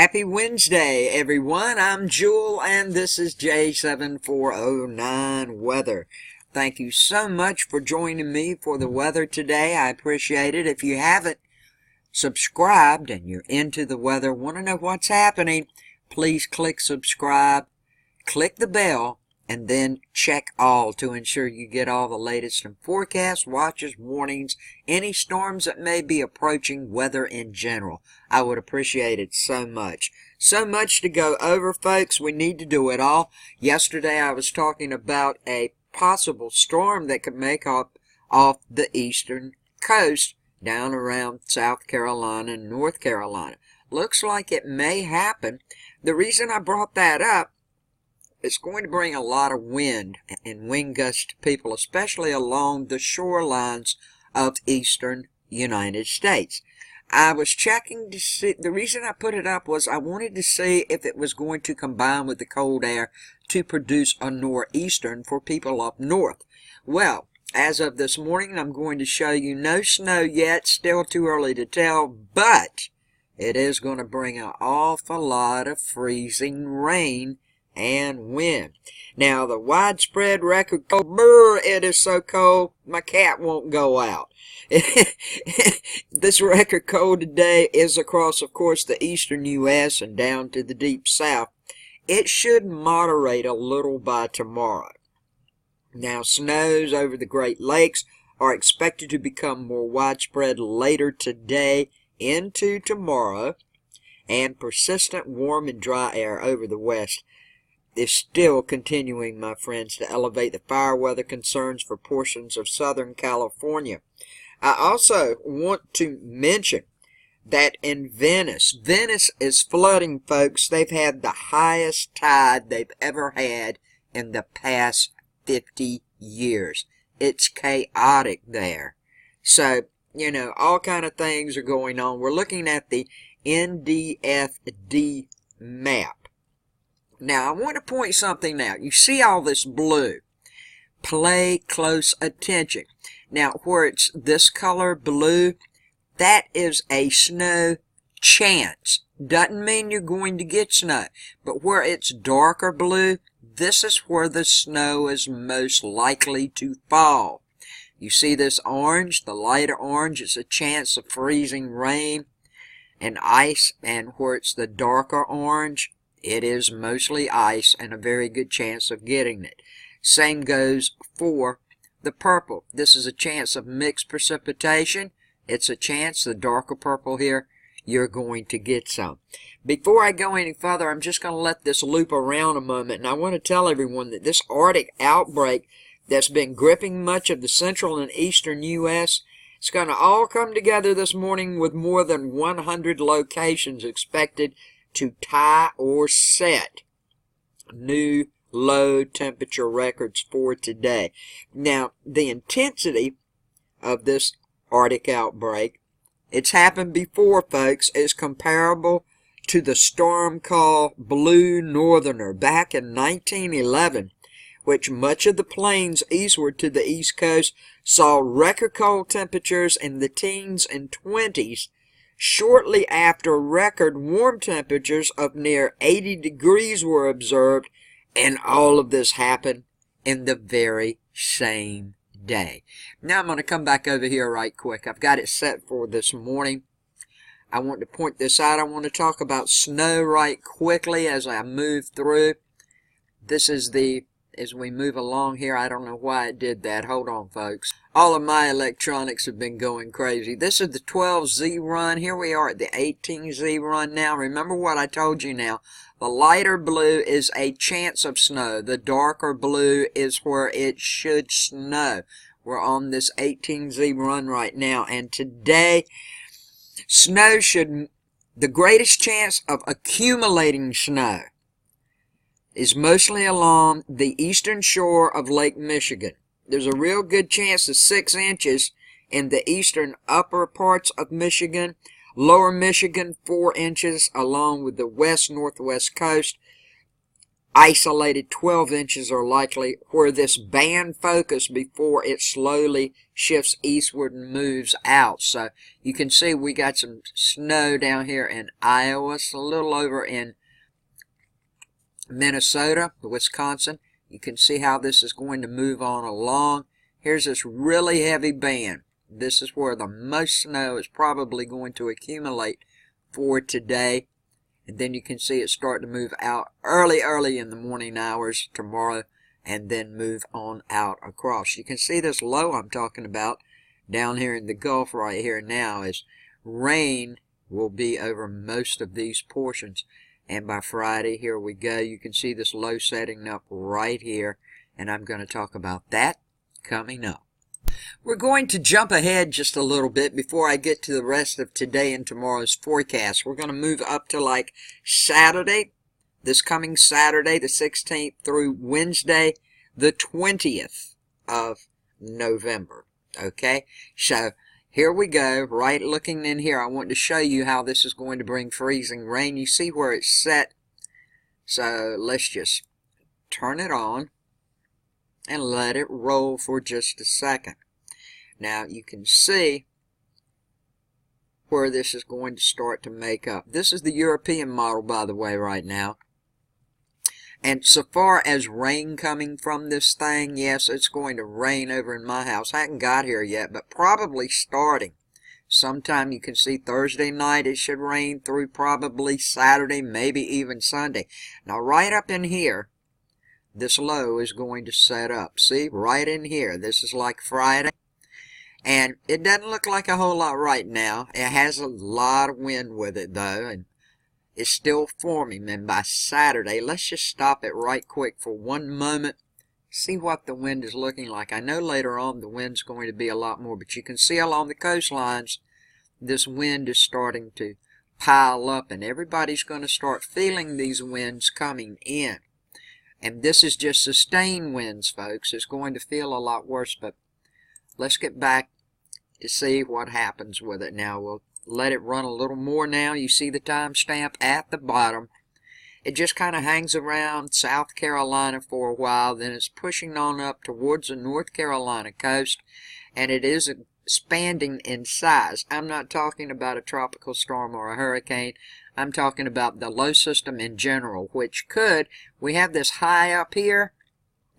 Happy Wednesday, everyone. I'm Jewel, and this is J7409 Weather. Thank you so much for joining me for the weather today. I appreciate it. If you haven't subscribed and you're into the weather, want to know what's happening, please click subscribe, click the bell, and then check all to ensure you get all the latest in forecasts, watches, warnings, any storms that may be approaching, weather in general. I would appreciate it so much. So much to go over, folks. We need to do it all. Yesterday I was talking about a possible storm that could make up off the eastern coast down around South Carolina and North Carolina. Looks like it may happen. The reason I brought that up, it's going to bring a lot of wind and wind gusts to people, especially along the shorelines of eastern United States. I was checking to see, the reason I put it up was I wanted to see if it was going to combine with the cold air to produce a nor'eastern for people up north. Well, as of this morning, I'm going to show you no snow yet, still too early to tell, but it is going to bring an awful lot of freezing rain and wind. Now, the widespread record cold, it is so cold, my cat won't go out. This record cold today is across, of course, the eastern U.S. and down to the deep south. It should moderate a little by tomorrow. Now, snows over the Great Lakes are expected to become more widespread later today into tomorrow, and persistent warm and dry air over the west is still continuing, my friends, to elevate the fire weather concerns for portions of Southern California. I also want to mention that in Venice is flooding, folks. They've had the highest tide they've ever had in the past 50 years. It's chaotic there. So, you know, all kind of things are going on. We're looking at the NDFD map. Now, I want to point something out. You see all this blue. Pay close attention. Now, where it's this color blue, that is a snow chance. Doesn't mean you're going to get snow. But where it's darker blue, this is where the snow is most likely to fall. You see this orange, the lighter orange, it's a chance of freezing rain and ice. And where it's the darker orange, it is mostly ice and a very good chance of getting it. Same goes for the purple. This is a chance of mixed precipitation. It's a chance, the darker purple here, you're going to get some. Before I go any further, I'm just going to let this loop around a moment. And I want to tell everyone that this Arctic outbreak that's been gripping much of the central and eastern U.S., it's going to all come together this morning with more than 100 locations expected to tie or set new low temperature records for today. Now, the intensity of this Arctic outbreak, it's happened before, folks, is comparable to the storm called Blue Northerner back in 1911, which much of the plains eastward to the east coast saw record cold temperatures in the teens and 20s, shortly after record warm temperatures of near 80 degrees were observed, and all of this happened in the very same day. Now I'm going to come back over here right quick. I've got it set for this morning. I want to point this out. I want to talk about snow right quickly as I move through. This is as we move along here, I don't know why it did that. Hold on, folks. All of my electronics have been going crazy. This is the 12Z run. Here we are at the 18Z run now. Remember what I told you now. The lighter blue is a chance of snow. The darker blue is where it should snow. We're on this 18Z run right now. And today, snow should, the greatest chance of accumulating snow is mostly along the eastern shore of Lake Michigan. There's a real good chance of 6 inches in the eastern upper parts of Michigan. Lower Michigan, 4 inches along with the west-northwest coast. isolated 12 inches are likely where this band focus before it slowly shifts eastward and moves out. So you can see we got some snow down here in Iowa, a little over in Minnesota, Wisconsin. You can see how this is going to move on along. Here's this really heavy band. This is where the most snow is probably going to accumulate for today. And then you can see it start to move out early in the morning hours tomorrow, and then move on out across. You can see this low I'm talking about down here in the Gulf right here now is rain will be over most of these portions. And by Friday, here we go. You can see this low setting up right here, and I'm going to talk about that coming up. We're going to jump ahead just a little bit before I get to the rest of today and tomorrow's forecast. We're going to move up to like Saturday, this coming Saturday, the 16th, through Wednesday, the 20th of November. Okay, so here we go. Right looking in here, I want to show you how this is going to bring freezing rain. You see where it's set. So let's just turn it on and let it roll for just a second. Now you can see where this is going to start to make up. This is the European model, by the way, right now. And so far as rain coming from this thing, yes, it's going to rain over in my house. I haven't got here yet, but probably starting sometime. You can see Thursday night it should rain through probably Saturday, maybe even Sunday. Now right up in here, this low is going to set up. See, right in here. This is like Friday. And it doesn't look like a whole lot right now. It has a lot of wind with it, though. And it's still forming. And by Saturday, let's just stop it right quick for one moment. See what the wind is looking like. I know later on the wind's going to be a lot more. But you can see along the coastlines, this wind is starting to pile up. And everybody's going to start feeling these winds coming in. And this is just sustained winds, folks. It's going to feel a lot worse, but let's get back to see what happens with it. Now, we'll let it run a little more now. You see the timestamp at the bottom. It just kind of hangs around South Carolina for a while. Then it's pushing on up towards the North Carolina coast, and it is expanding in size. I'm not talking about a tropical storm or a hurricane. I'm talking about the low system in general, which could, we have this high up here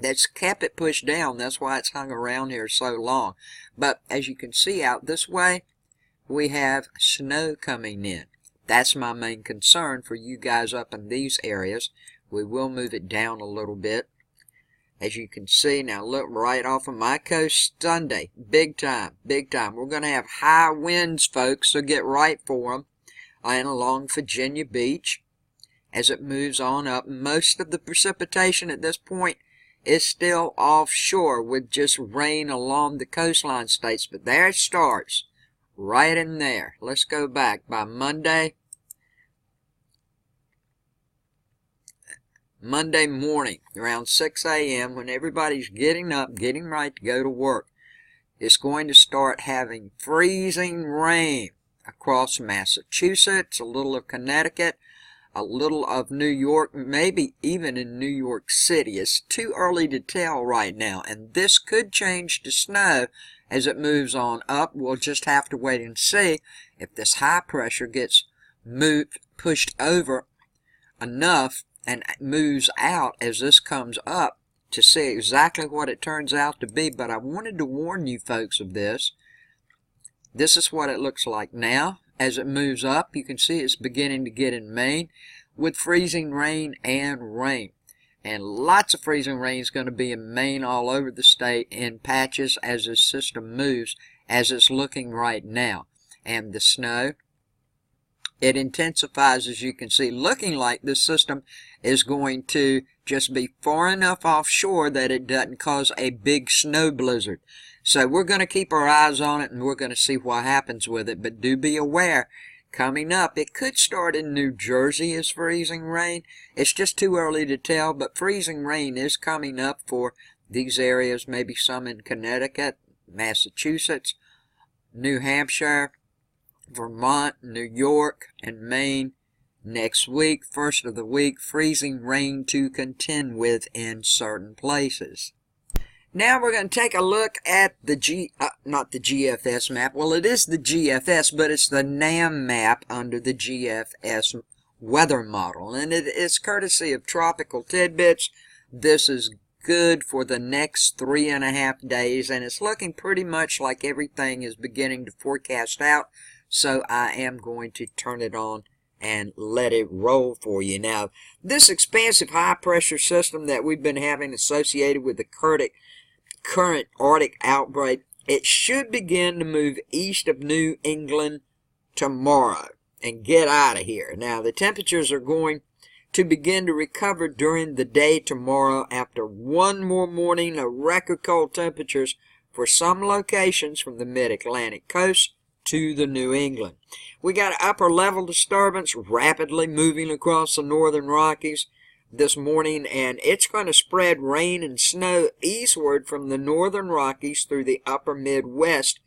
that's kept it pushed down. That's why it's hung around here so long. But as you can see out this way, we have snow coming in. That's my main concern for you guys up in these areas. We will move it down a little bit. As you can see, now look right off of my coast Sunday. Big time, big time. We're going to have high winds, folks, so get right for them. And along Virginia Beach, as it moves on up, most of the precipitation at this point is still offshore with just rain along the coastline states. But there it starts, right in there. Let's go back. By Monday morning, around 6 a.m., when everybody's getting up, getting right to go to work, it's going to start having freezing rain across Massachusetts, a little of Connecticut, a little of New York, maybe even in New York City. It's too early to tell right now, and this could change to snow as it moves on up. We'll just have to wait and see if this high pressure gets pushed over enough and moves out as this comes up to see exactly what it turns out to be. But I wanted to warn you folks of this. This is what it looks like now. As it moves up, you can see it's beginning to get in Maine with freezing rain and rain. And lots of freezing rain is going to be in Maine all over the state in patches as this system moves, as it's looking right now. And the snow, it intensifies, as you can see, looking like this system is going to just be far enough offshore that it doesn't cause a big snow blizzard. So we're going to keep our eyes on it, and we're going to see what happens with it. But do be aware, coming up, it could start in New Jersey as freezing rain. It's just too early to tell, but freezing rain is coming up for these areas, maybe some in Connecticut, Massachusetts, New Hampshire, Vermont, New York, and Maine, Next week, first of the week, freezing rain to contend with in certain places. Now we're going to take a look at the not the GFS map. Well, it is the GFS, but it's the NAM map under the GFS weather model. And it is courtesy of Tropical Tidbits. This is good for the next 3.5 days, and it's looking pretty much like everything is beginning to forecast out. So I am going to turn it on and let it roll for you. Now, this expansive high-pressure system that we've been having associated with the current Arctic outbreak, it should begin to move east of New England tomorrow and get out of here. Now, the temperatures are going to begin to recover during the day tomorrow after one more morning of record cold temperatures for some locations from the mid-Atlantic coast to the New England. We got an upper level disturbance rapidly moving across the northern Rockies this morning, and it's going to spread rain and snow eastward from the northern Rockies through the upper Midwest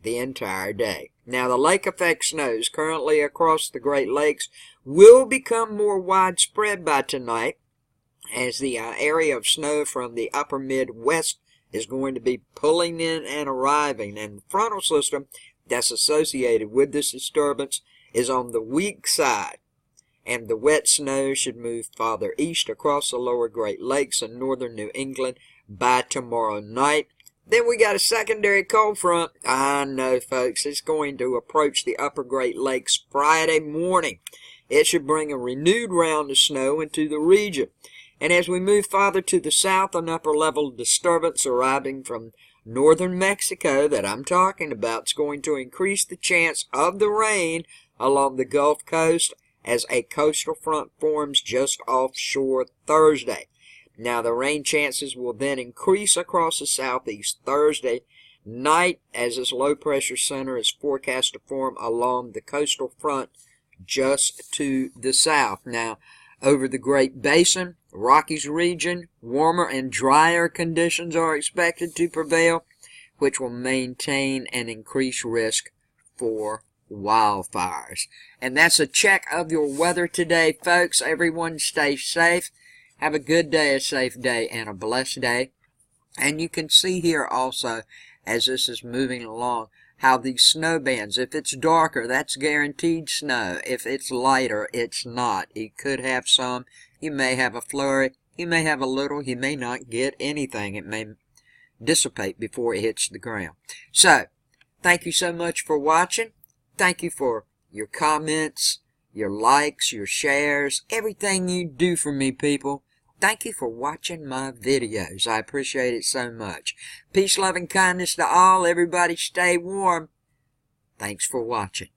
the entire day. Now, the lake effect snows currently across the Great Lakes will become more widespread by tonight, as the area of snow from the upper Midwest is going to be pulling in and arriving, and the frontal system that's associated with this disturbance is on the weak side, and the wet snow should move farther east across the lower Great Lakes and northern New England by tomorrow night. Then we got a secondary cold front. I know, folks, it's going to approach the upper Great Lakes Friday morning. It should bring a renewed round of snow into the region. And as we move farther to the south, an upper level disturbance arriving from northern Mexico that I'm talking about is going to increase the chance of the rain along the Gulf Coast as a coastal front forms just offshore Thursday. Now, the rain chances will then increase across the southeast Thursday night as this low-pressure center is forecast to form along the coastal front just to the south. Now, over the Great Basin, Rockies region, warmer and drier conditions are expected to prevail, which will maintain an increased risk for wildfires. And that's a check of your weather today, folks. Everyone stay safe. Have a good day, a safe day, and a blessed day. And you can see here also, as this is moving along, how these snow bands, if it's darker, that's guaranteed snow. If it's lighter, it's not. You could have some. You may have a flurry. You may have a little. You may not get anything. It may dissipate before it hits the ground. So, thank you so much for watching. Thank you for your comments, your likes, your shares, everything you do for me, people. Thank you for watching my videos. I appreciate it so much. Peace, love, and kindness to all. Everybody stay warm. Thanks for watching.